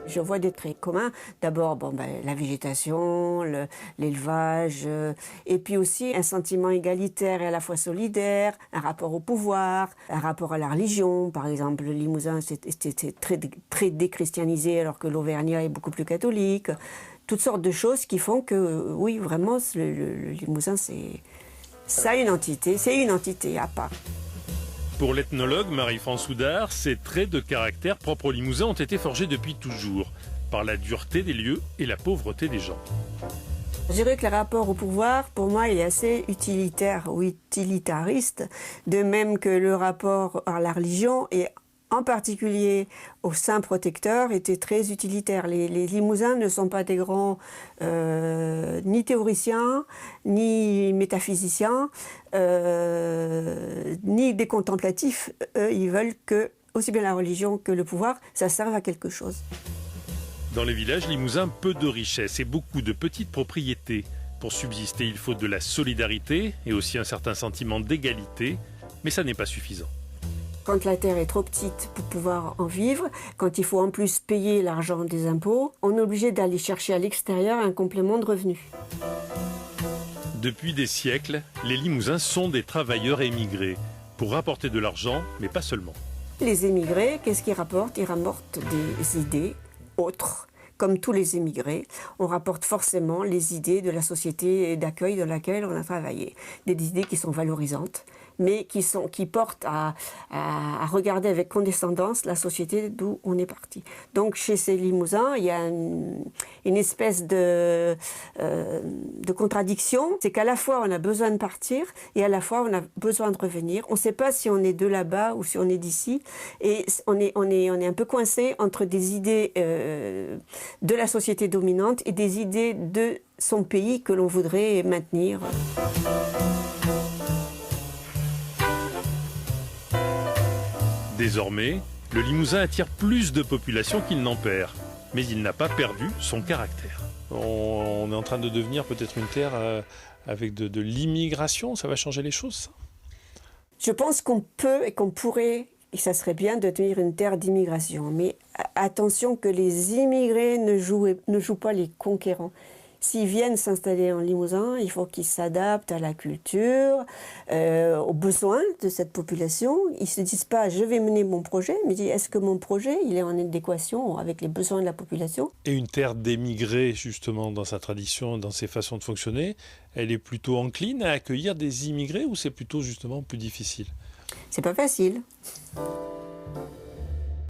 Je vois des traits communs. D'abord, la végétation, l'élevage, et puis aussi un sentiment égalitaire et à la fois solidaire, un rapport au pouvoir, un rapport à la religion. Par exemple, le Limousin, c'était très déchristianisé, alors que l'Auvergnat est beaucoup plus catholique. Toutes sortes de choses qui font que, oui, vraiment, le Limousin, ça a une entité, c'est une entité à part. Pour l'ethnologue Marie-France Houdard, ces traits de caractère propres aux Limousins ont été forgés depuis toujours, par la dureté des lieux et la pauvreté des gens. Je dirais que le rapport au pouvoir, pour moi, il est assez utilitaire ou utilitariste, de même que le rapport à la religion et en particulier aux saints protecteurs était très utilitaire. Les Limousins ne sont pas des grands ni théoriciens, ni métaphysiciens, ni des contemplatifs. Eux, ils veulent que, aussi bien la religion que le pouvoir, ça serve à quelque chose. Dans les villages limousins, peu de richesses et beaucoup de petites propriétés. Pour subsister, il faut de la solidarité et aussi un certain sentiment d'égalité, mais ça n'est pas suffisant. Quand la terre est trop petite pour pouvoir en vivre, quand il faut en plus payer l'argent des impôts, on est obligé d'aller chercher à l'extérieur un complément de revenus. Depuis des siècles, les Limousins sont des travailleurs émigrés, pour rapporter de l'argent, mais pas seulement. Les émigrés, qu'est-ce qu'ils rapportent? Ils rapportent des idées autres. Comme tous les émigrés, on rapporte forcément les idées de la société d'accueil dans laquelle on a travaillé. Des idées qui sont valorisantes, mais qui portent à regarder avec condescendance la société d'où on est parti. Donc chez ces Limousins, il y a une espèce de contradiction. C'est qu'à la fois on a besoin de partir et à la fois on a besoin de revenir. On ne sait pas si on est de là-bas ou si on est d'ici. Et on est un peu coincé entre des idées de la société dominante et des idées de son pays que l'on voudrait maintenir. Désormais, le Limousin attire plus de population qu'il n'en perd, mais il n'a pas perdu son caractère. On est en train de devenir peut-être une terre avec de l'immigration, ça va changer les choses, ça? Je pense qu'on peut et qu'on pourrait, et ça serait bien de devenir une terre d'immigration, mais attention que les immigrés ne jouent pas les conquérants. S'ils viennent s'installer en Limousin, il faut qu'ils s'adaptent à la culture, aux besoins de cette population. Ils ne se disent pas « je vais mener mon projet », mais disent « est-ce que mon projet il est en adéquation avec les besoins de la population ?» Et une terre d'émigrés, justement, dans sa tradition, dans ses façons de fonctionner, elle est plutôt encline à accueillir des immigrés ou c'est plutôt justement plus difficile? C'est pas facile.